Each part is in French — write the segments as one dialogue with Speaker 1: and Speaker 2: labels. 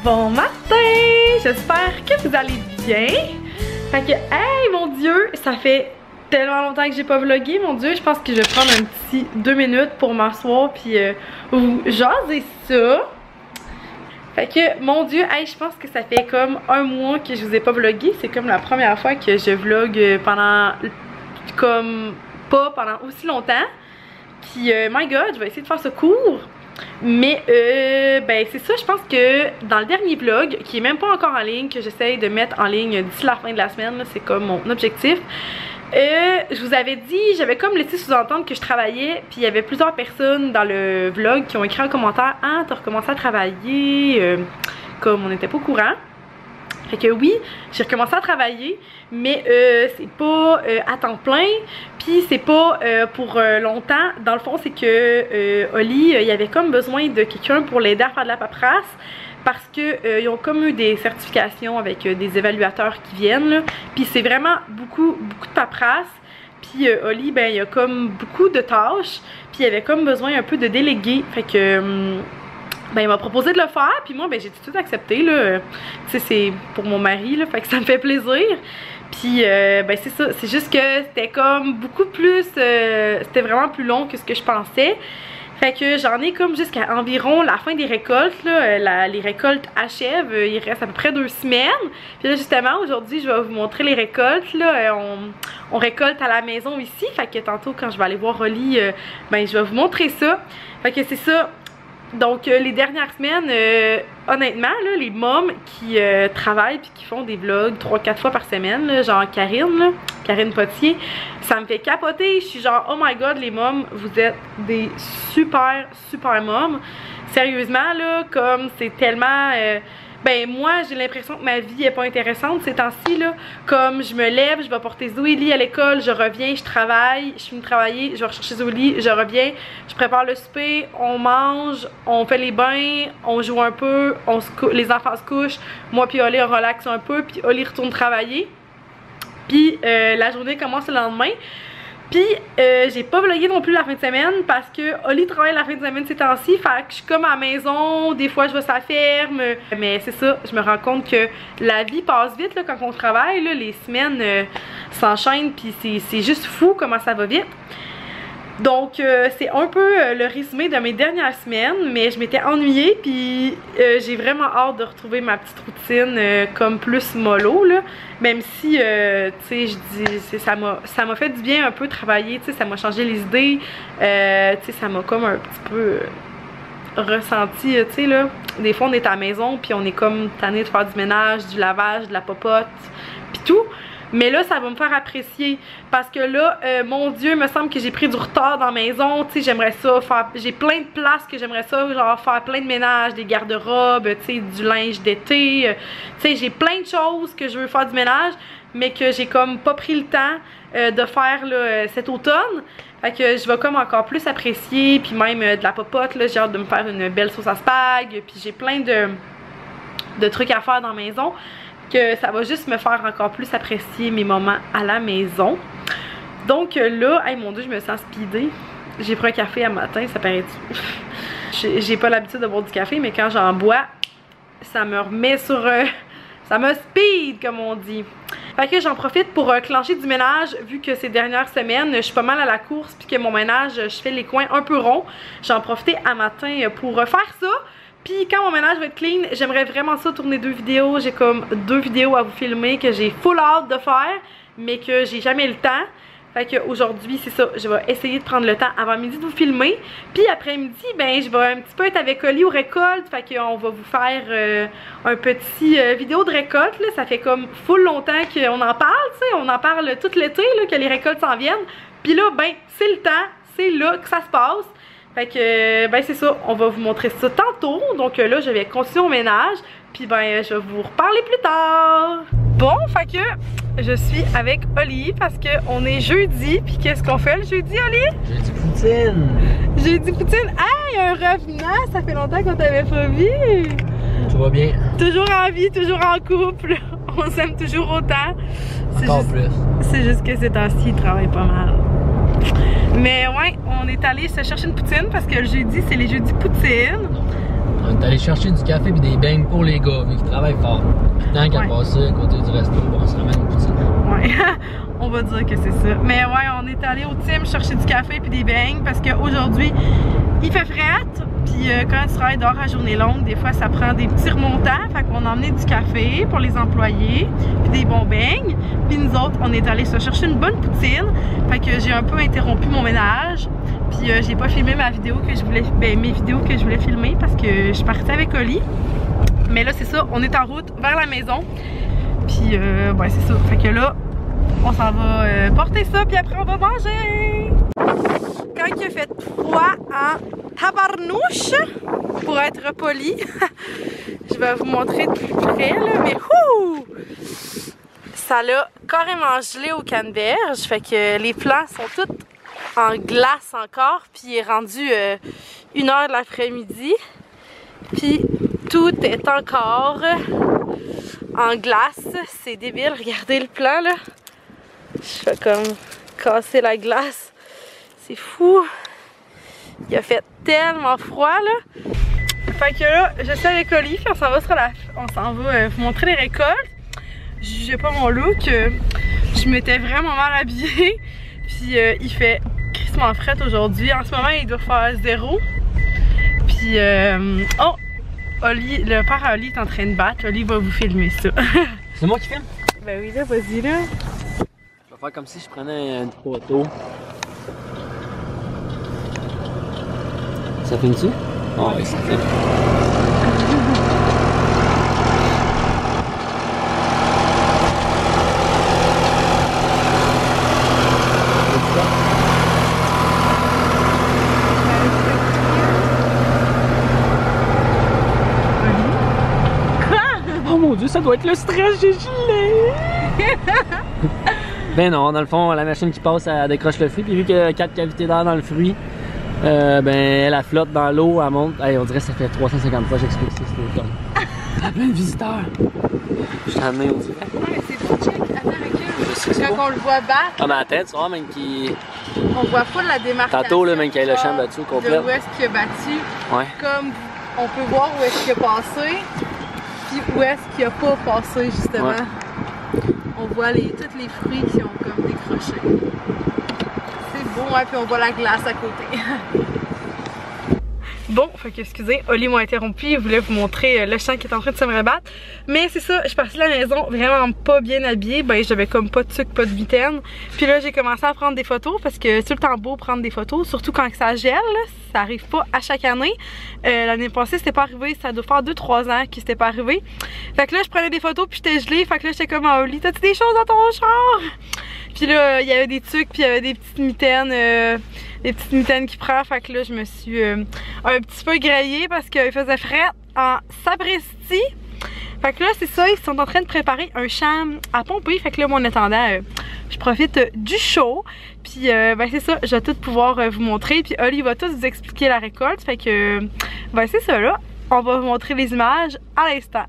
Speaker 1: Bon matin! J'espère que vous allez bien. Fait que, hey mon Dieu, ça fait tellement longtemps que j'ai pas vlogué, mon Dieu. Je pense que je vais prendre un petit 2 minutes pour m'asseoir puis vous jaser ça. Fait que, mon Dieu, hey, je pense que ça fait comme un mois que je vous ai pas vlogué. C'est comme la première fois que je vlog pendant, comme, pas pendant aussi longtemps. Puis, my God, je vais essayer de faire ça court. Mais ben c'est ça, je pense que dans le dernier vlog, qui est même pas encore en ligne, que j'essaye de mettre en ligne d'ici la fin de la semaine, c'est comme mon objectif. Je vous avais dit, j'avais comme laissé sous-entendre que je travaillais, puis il y avait plusieurs personnes dans le vlog qui ont écrit en commentaire « Ah, t'as recommencé à travailler comme on n'était pas au courant ». Fait que oui, j'ai recommencé à travailler, mais c'est pas à temps plein, puis c'est pas pour longtemps. Dans le fond, c'est que Oli, il y avait comme besoin de quelqu'un pour l'aider à faire de la paperasse, parce que ils ont comme eu des certifications avec des évaluateurs qui viennent, puis c'est vraiment beaucoup de paperasse. Puis Oli, ben il y a comme beaucoup de tâches, puis il y avait comme besoin un peu de déléguer. Fait que ben il m'a proposé de le faire, puis moi ben j'ai tout de suite accepté là. Tu sais, c'est pour mon mari là, fait que ça me fait plaisir. Puis ben c'est ça, c'est juste que c'était comme beaucoup plus, c'était vraiment plus long que ce que je pensais. Fait que j'en ai comme jusqu'à environ la fin des récoltes là, les récoltes achèvent, il reste à peu près 2 semaines. Puis là justement aujourd'hui je vais vous montrer les récoltes là, on récolte à la maison ici. Fait que tantôt quand je vais aller voir Oli, ben je vais vous montrer ça. Fait que c'est ça. Donc les dernières semaines, honnêtement, là, les mômes qui travaillent puis qui font des vlogs 3-4 fois par semaine, là, genre Karine, là, Karine Potier, ça me fait capoter. Je suis genre, oh my god, les mômes, vous êtes des super mômes. Sérieusement, là, comme c'est tellement... ben moi j'ai l'impression que ma vie est pas intéressante ces temps-ci là. Comme je me lève, je vais porter Zoélie à l'école, je reviens, je travaille, je finis de travailler, je vais rechercher Zoélie, je reviens, je prépare le souper, on mange, on fait les bains, on joue un peu, les enfants se couchent, moi puis Oli on relaxe un peu, puis Oli retourne travailler. Puis la journée commence le lendemain. Puis j'ai pas vlogué non plus la fin de semaine parce que Oli travaille la fin de semaine ces temps-ci. Fait que je suis comme à la maison, des fois je vais sur la ferme. Mais c'est ça, je me rends compte que la vie passe vite là, quand on travaille. Là, les semaines s'enchaînent puis c'est juste fou comment ça va vite. Donc c'est un peu le résumé de mes dernières semaines, mais je m'étais ennuyée puis j'ai vraiment hâte de retrouver ma petite routine comme plus mollo là. Même si tu sais je dis ça m'a fait du bien un peu travailler, tu sais ça m'a changé les idées, tu sais ça m'a comme un petit peu ressenti, tu sais là, des fois on est à la maison puis on est comme tanné de faire du ménage, du lavage, de la popote puis tout. Mais là, ça va me faire apprécier parce que là, mon Dieu, il me semble que j'ai pris du retard dans la maison. Tu sais, j'aimerais ça faire... J'ai plein de places que j'aimerais ça, genre faire plein de ménage, des garde-robes, tu sais, du linge d'été. Tu sais, j'ai plein de choses que je veux faire du ménage, mais que j'ai comme pas pris le temps de faire là, cet automne. Fait que je vais comme encore plus apprécier, puis même de la popote, là, j'ai hâte de me faire une belle sauce à spag, puis j'ai plein de trucs à faire dans la maison. Que ça va juste me faire encore plus apprécier mes moments à la maison. Donc là, hey mon Dieu, je me sens speedée. J'ai pris un café à matin, ça paraît-tu? J'ai pas l'habitude de boire du café, mais quand j'en bois, ça me remet sur... ça me speed, comme on dit. Fait que j'en profite pour clencher du ménage, vu que ces dernières semaines, je suis pas mal à la course, puis que mon ménage, je fais les coins un peu ronds. J'en profite à matin pour faire ça. Puis quand mon ménage va être clean, j'aimerais vraiment ça tourner 2 vidéos. J'ai comme 2 vidéos à vous filmer que j'ai full hâte de faire, mais que j'ai jamais le temps. Fait qu'aujourd'hui, c'est ça, je vais essayer de prendre le temps avant midi de vous filmer. Puis après-midi, ben je vais un petit peu être avec Oli aux récoltes. Fait qu'on va vous faire un petit vidéo de récolte là. Ça fait comme full longtemps qu'on en parle, tu sais. On en parle tout l'été là, que les récoltes s'en viennent. Puis là, ben c'est le temps, c'est là que ça se passe. Fait que, ben c'est ça, on va vous montrer ça tantôt. Donc là, je vais continuer au ménage. Puis ben, je vais vous reparler plus tard. Bon, fait que je suis avec Oli parce qu'on est jeudi. Puis qu'est-ce qu'on fait le jeudi, Oli?
Speaker 2: Jeudi poutine.
Speaker 1: Jeudi poutine. Hey, un revenant, ça fait longtemps qu'on t'avait pas vu.
Speaker 2: Tout va bien.
Speaker 1: Toujours en vie, toujours en couple. On s'aime toujours autant.
Speaker 2: Encore plus.
Speaker 1: C'est juste que ces temps-ci, il travaille pas mal. Mais ouais, on est allé se chercher une poutine parce que le jeudi, c'est les jeudis poutine.
Speaker 2: On est allé chercher du café et des beignes pour les gars, vu qu'ils travaillent fort. Tant qu'à passer à côté du resto, on se ramène une poutine.
Speaker 1: Ouais, on va dire que c'est ça. Mais ouais, on est allé au Tim chercher du café puis des beignes parce qu'aujourd'hui, il fait fret. Puis quand tu travailles dehors à journée longue, des fois ça prend des petits remontants. Fait qu'on a emmené du café pour les employés, puis des bons beignes. Puis nous autres, on est allé se chercher une bonne poutine. Fait que j'ai un peu interrompu mon ménage. Puis j'ai pas filmé ma vidéo que je voulais, mes vidéos que je voulais filmer parce que je suis partie avec Oli. Mais là c'est ça, on est en route vers la maison. Puis ouais c'est ça, fait que là on s'en va porter ça puis après on va manger. Quand il a fait froid en tabarnouche, pour être poli, je vais vous montrer de plus près là, mais ça l'a carrément gelé au canneberge, fait que les plants sont tous en glace encore, puis il est rendu 1h de l'après-midi, puis tout est encore en glace. C'est débile, regardez le plan là. Je fais comme casser la glace. C'est fou. Il a fait tellement froid là. Fait que là, je suis avec Oli, puis on s'en va vous montrer les récoltes. Jugez pas mon look. Je m'étais vraiment mal habillée. Puis il fait crissement fret aujourd'hui. En ce moment, il doit faire 0. Puis oh! Oli, le père à Oli est en train de battre. Oli va vous filmer ça.
Speaker 2: C'est moi qui filme?
Speaker 1: Ben oui, là, vas-y là.
Speaker 2: Je vais faire comme si je prenais une photo. Ça filme-tu? Ah oui, ça filme. Oh mon Dieu, ça doit être le stress, j'ai gelé! Ben non, dans le fond, la machine qui passe, elle décroche le fruit, puis vu qu'il y a 4 cavités d'air dans le fruit, ben elle flotte dans l'eau, elle monte. Hey, on dirait que ça fait 350 fois que j'explique ça, c'est automne. Il y a plein de visiteurs! Je t'ai amené, on dirait.
Speaker 1: Ouais, mais c'est beau, check, attends avec eux. Quand on le voit battre.
Speaker 2: Ah, mais attends, tu vois, même qui.
Speaker 1: On voit pas la démarcation.
Speaker 2: Tantôt, là, même qu'il y a le champ battu au complet.
Speaker 1: De où est-ce qu'il a battu.
Speaker 2: Ouais.
Speaker 1: Comme on peut voir où est-ce qu'il a passé. Puis où est-ce qu'il a pas passé justement. Ouais. On voit tous les fruits qui ont comme décroché. C'est beau, hein, puis on voit la glace à côté. Bon, fait que excusez, Oli m'a interrompu, il voulait vous montrer le champ qui est en train de se me rebattre. Mais c'est ça, je suis partie de la maison vraiment pas bien habillée, ben j'avais comme pas de sucre, pas de mitaine. Puis là j'ai commencé à prendre des photos parce que c'est tout le temps beau prendre des photos, surtout quand ça gèle, là, ça arrive pas à chaque année. L'année passée c'était pas arrivé, ça doit faire 2-3 ans que c'était pas arrivé. Fait que là je prenais des photos puis j'étais gelée, fait que là j'étais comme ah Oli, t'as-tu des choses dans ton char? Puis là il y avait des trucs, puis il y avait des petites mitaines qui prennent, fait que là je me suis un petit peu grillée parce qu'il faisait frais en Sapristi. Fait que là c'est ça, ils sont en train de préparer un champ à pomper, fait que là moi en attendant je profite du chaud. Puis ben c'est ça, je vais tout pouvoir vous montrer, puis Oli va tout vous expliquer la récolte, fait que ben c'est ça là, on va vous montrer les images à l'instant.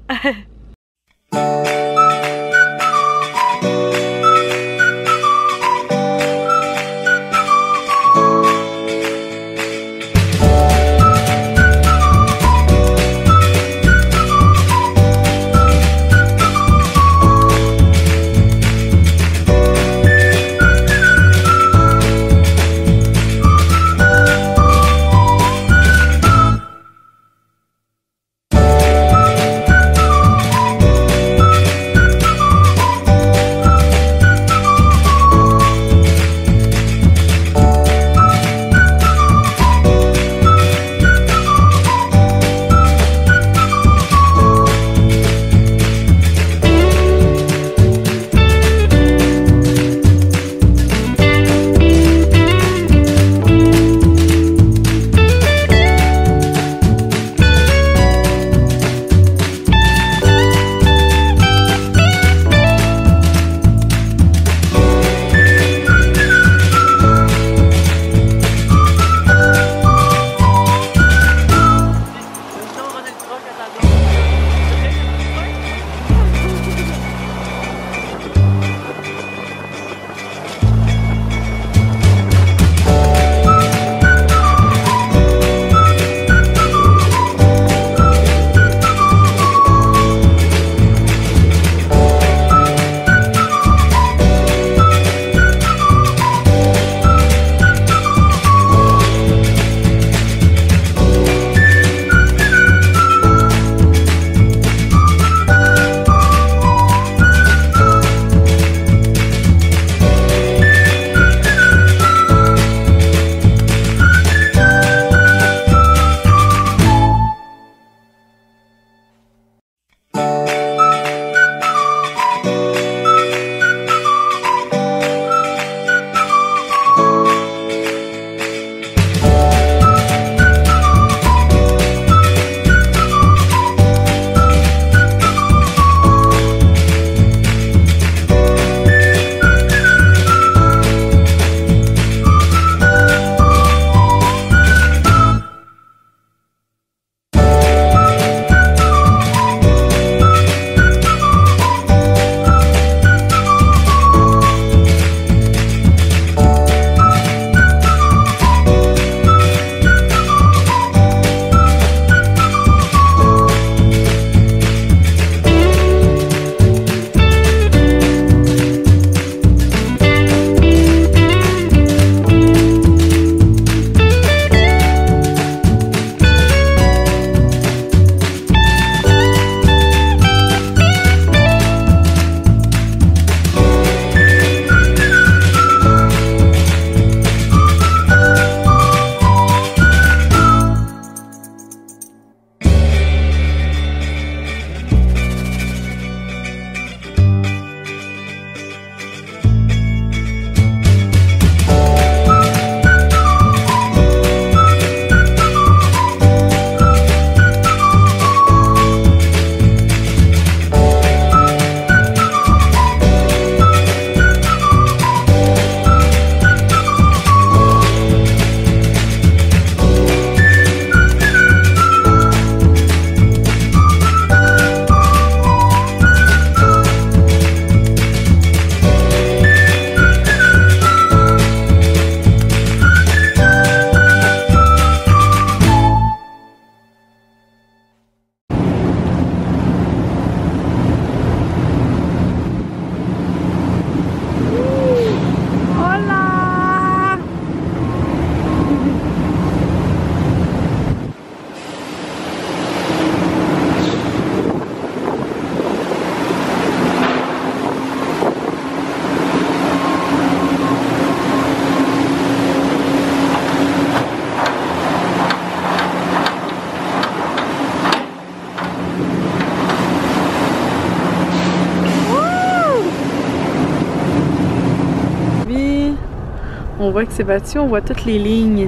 Speaker 1: On voit que c'est battu, on voit toutes les lignes.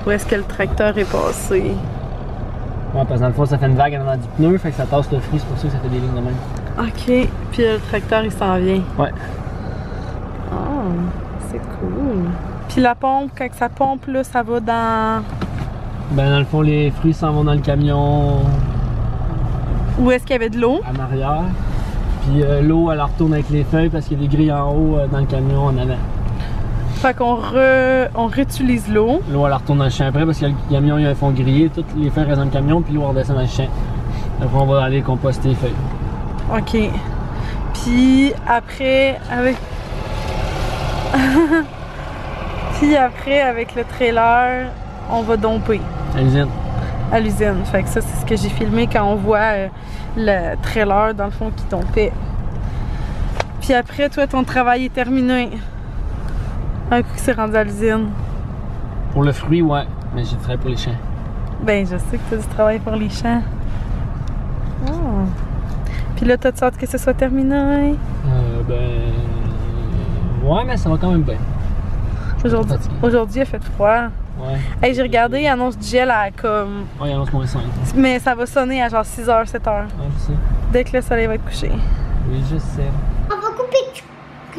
Speaker 1: Où est-ce que le tracteur est passé?
Speaker 2: Ouais, parce que dans le fond, ça fait une vague en avant du pneu, fait que ça tasse le fruit, c'est pour ça que ça fait des lignes de même.
Speaker 1: Ok, puis le tracteur il s'en vient.
Speaker 2: Ouais.
Speaker 1: Oh, c'est cool. Puis la pompe, quand ça pompe, là, ça va dans...
Speaker 2: Ben dans le fond, les fruits s'en vont dans le camion.
Speaker 1: Où est-ce qu'il y avait de l'eau?
Speaker 2: En arrière. Puis l'eau, elle retourne avec les feuilles parce qu'il y a des grilles en haut dans le camion en avant.
Speaker 1: Fait qu'on on réutilise l'eau.
Speaker 2: L'eau, elle retourne dans le champ après parce que le camion, ils font griller. Toutes les feuilles restent dans le camion, puis l'eau redescend dans le champ. Après, on va aller composter les feuilles.
Speaker 1: Ok. Puis après, avec le trailer, on va domper.
Speaker 2: À l'usine.
Speaker 1: À l'usine. Fait que ça, c'est ce que j'ai filmé quand on voit le trailer, dans le fond, qui dompait. Puis après, toi, ton travail est terminé. Un coup que c'est rendu à l'usine.
Speaker 2: Pour le fruit, ouais. Mais j'ai travaillé pour les champs.
Speaker 1: Ben, je sais que tu as du travail pour les champs. Oh. Puis là, t'as hâte que ce soit terminé?
Speaker 2: Ouais, mais ça va quand même bien.
Speaker 1: Aujourd'hui, il a fait froid.
Speaker 2: Ouais.
Speaker 1: Hey, j'ai regardé, il annonce du gel à comme...
Speaker 2: Ouais, il annonce moins 5.
Speaker 1: Mais ça va sonner à genre 6h, 7h.
Speaker 2: Ouais, je sais.
Speaker 1: Dès que le soleil va être couché.
Speaker 2: Oui, je sais.
Speaker 3: On va couper.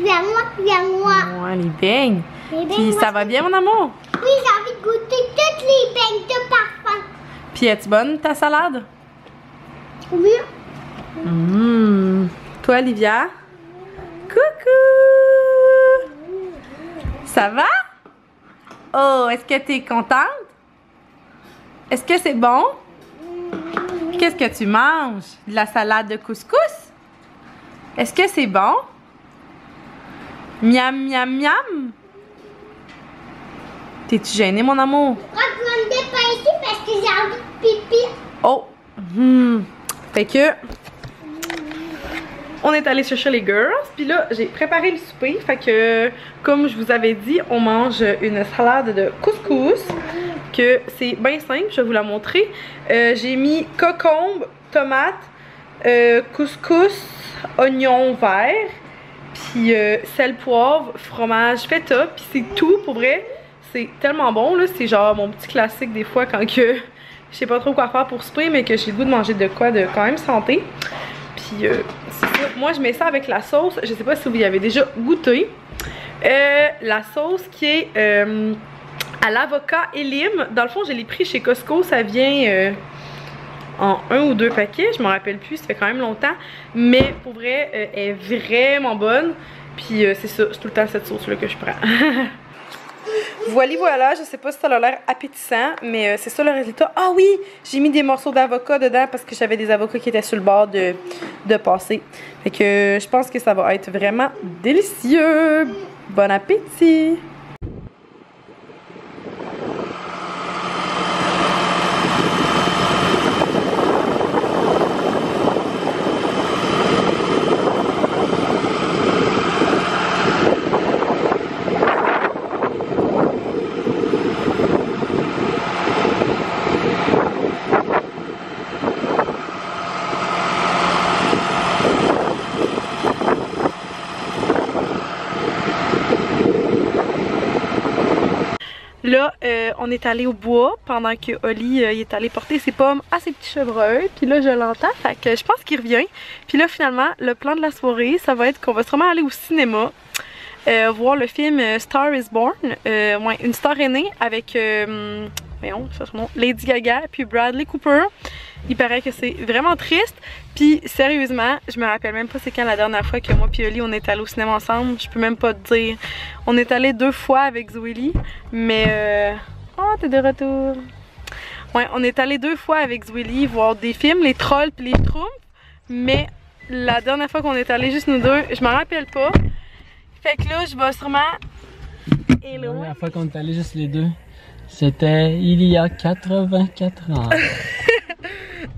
Speaker 3: Viens-moi.
Speaker 1: Ouais, les beignes.
Speaker 3: Les beignes,
Speaker 1: Puis ça va bien, mon amour?
Speaker 3: Oui, j'ai envie de goûter toutes les beignes de parfum.
Speaker 1: Puis es-tu bonne, ta salade?
Speaker 3: Oui.
Speaker 1: Toi, Olivia? Coucou! Ça va? Oh, est-ce que t'es contente? Est-ce que c'est bon? Qu'est-ce que tu manges? De la salade de couscous? Est-ce que c'est bon? Miam, miam, miam! T'es-tu gênée, mon amour?
Speaker 3: Je crois que je vais me dépêcher parce que j'ai envie de pipi.
Speaker 1: Oh! Fait que... On est allé chercher les girls, puis là, j'ai préparé le souper. Fait que, comme je vous avais dit, on mange une salade de couscous. Que c'est bien simple, je vais vous la montrer. J'ai mis concombre, tomate, couscous, oignon vert, puis sel, poivre, fromage feta, puis c'est tout pour vrai. C'est tellement bon, là. C'est genre mon petit classique des fois quand que je sais pas trop quoi faire pour souper, mais que j'ai le goût de manger de quoi de quand même santé. Puis c'est ça. Moi, je mets ça avec la sauce. Je sais pas si vous y avez déjà goûté. La sauce qui est à l'avocat et lime. Dans le fond, je l'ai pris chez Costco. Ça vient en 1 ou 2 paquets. Je me rappelle plus. Ça fait quand même longtemps. Mais pour vrai, elle est vraiment bonne. Puis c'est ça. C'est tout le temps cette sauce-là que je prends. Voilà, je sais pas si ça a l'air appétissant, mais c'est ça le résultat. Ah oui, j'ai mis des morceaux d'avocat dedans parce que j'avais des avocats qui étaient sur le bord de passer. Fait que je pense que ça va être vraiment délicieux. Bon appétit! Là, on est allé au bois pendant que Oli il est allé porter ses pommes à ses petits chevreuils. Puis là, je l'entends, fait que je pense qu'il revient. Puis là, finalement, le plan de la soirée, ça va être qu'on va sûrement aller au cinéma. Voir le film Star is Born. Ouais, une star est née avec voyons, c'est son nom, Lady Gaga puis Bradley Cooper. Il paraît que c'est vraiment triste. Puis sérieusement, je me rappelle même pas c'est quand la dernière fois que moi puis Oli on est allé au cinéma ensemble. Je peux même pas te dire. On est allé 2 fois avec Zoélie. Mais oh, t'es de retour. Ouais, on est allé 2 fois avec Zoélie voir des films, les Trolls puis les Schtroumpfs. Mais la dernière fois qu'on est allé juste nous deux, je m'en rappelle pas. Fait que là, je vais sûrement...
Speaker 2: La dernière fois qu'on est allé juste les deux, c'était il y a 84 ans.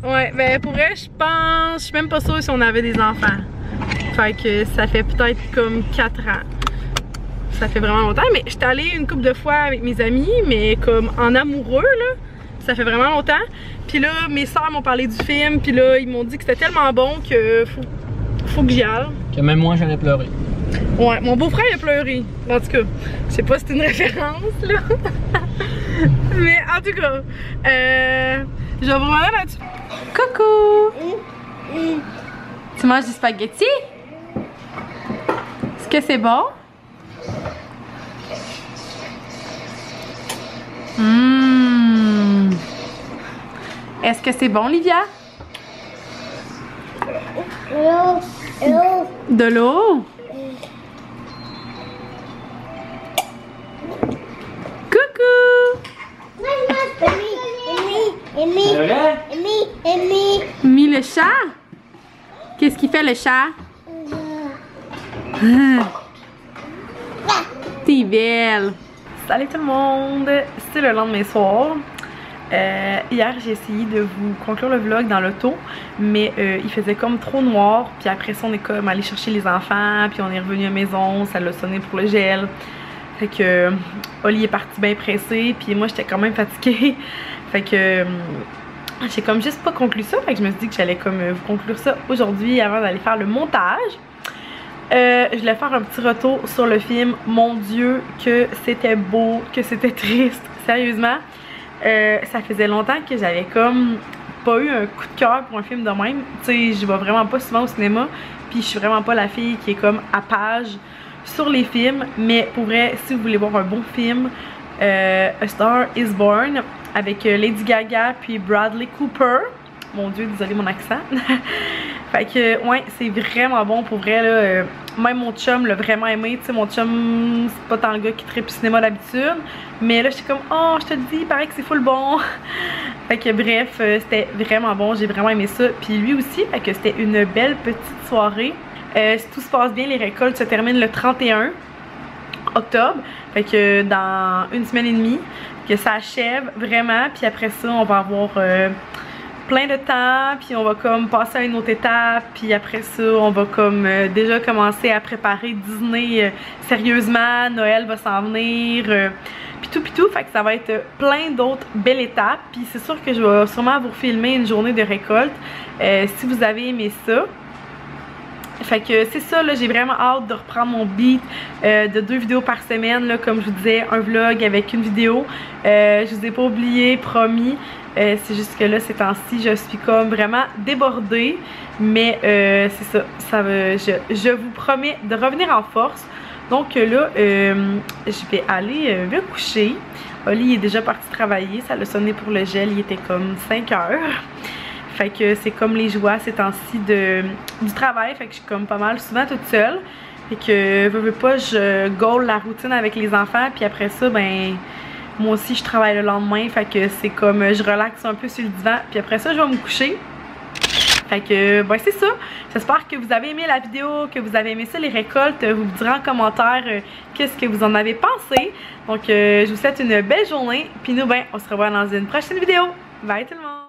Speaker 1: Ouais, ben pour vrai, je suis même pas sûre si on avait des enfants. Fait que ça fait peut-être comme 4 ans. Ça fait vraiment longtemps, mais j'étais allée une couple de fois avec mes amis, mais comme en amoureux, là. Ça fait vraiment longtemps. Puis là, mes soeurs m'ont parlé du film, puis là, ils m'ont dit que c'était tellement bon que faut que j'y aille.
Speaker 2: Que même moi, j'allais pleurer.
Speaker 1: Ouais, mon beau-frère il a pleuré. En tout cas, je sais pas si c'est une référence là. Mais en tout cas, je vais vous remettre là-dessus. Coucou! Tu manges du spaghetti? Est-ce que c'est bon? Est-ce que c'est bon, Livia? De l'eau? Coucou! Amy le chat? Qu'est-ce qu'il fait le chat? T'es belle! Salut tout le monde! C'est le lendemain soir. Hier j'ai essayé de vous conclure le vlog dans l'auto, mais il faisait comme trop noir, puis après ça on est comme allé chercher les enfants, puis on est revenu à la maison, ça l'a sonné pour le gel. Fait que Oli est parti bien pressé, puis moi j'étais quand même fatiguée. Fait que j'ai comme juste pas conclu ça, fait que je me suis dit que j'allais comme vous conclure ça aujourd'hui avant d'aller faire le montage. Je voulais faire un petit retour sur le film. Mon Dieu que c'était beau, que c'était triste, sérieusement. Ça faisait longtemps que j'avais comme pas eu un coup de cœur pour un film de même. Tu sais, je vais vraiment pas souvent au cinéma, puis je suis vraiment pas la fille qui est comme à page sur les films, mais pour vrai, si vous voulez voir un bon film, A Star is Born avec Lady Gaga puis Bradley Cooper. Mon Dieu, désolé mon accent. Fait que ouais, c'est vraiment bon pour vrai là. Même mon chum l'a vraiment aimé. Tu sais, mon chum, c'est pas tant le gars qui tripe au cinéma d'habitude, mais là j'étais comme oh, je te le dis, il paraît que c'est full bon. Fait que bref, c'était vraiment bon, j'ai vraiment aimé ça. Puis lui aussi, fait que c'était une belle petite soirée. Si tout se passe bien, les récoltes se terminent le 31 octobre. Fait que dans une semaine et demie que ça achève vraiment. Puis après ça, on va avoir plein de temps, puis on va comme passer à une autre étape, puis après ça on va comme déjà commencer à préparer Disney sérieusement, Noël va s'en venir, puis tout, fait que ça va être plein d'autres belles étapes, puis c'est sûr que je vais sûrement vous filmer une journée de récolte si vous avez aimé ça. Fait que c'est ça, là, j'ai vraiment hâte de reprendre mon beat de 2 vidéos par semaine, là, comme je vous disais, un vlog avec une vidéo. Je vous ai pas oublié, promis. C'est juste que là, ces temps-ci, je suis comme vraiment débordée. Mais c'est ça, je vous promets de revenir en force. Donc là, je vais aller me coucher. Oli est déjà parti travailler, ça l'a sonné pour le gel, il était comme 5 heures. Fait que c'est comme les joies ces temps-ci du travail, fait que je suis comme pas mal souvent toute seule. Fait que veux pas, je goal la routine avec les enfants, puis après ça, ben moi aussi je travaille le lendemain, fait que c'est comme je relaxe un peu sur le divan, puis après ça je vais me coucher. Fait que ben c'est ça, j'espère que vous avez aimé la vidéo, que vous avez aimé ça les récoltes, vous me direz en commentaire qu'est-ce que vous en avez pensé. Donc je vous souhaite une belle journée, puis nous ben on se revoit dans une prochaine vidéo. Bye tout le monde!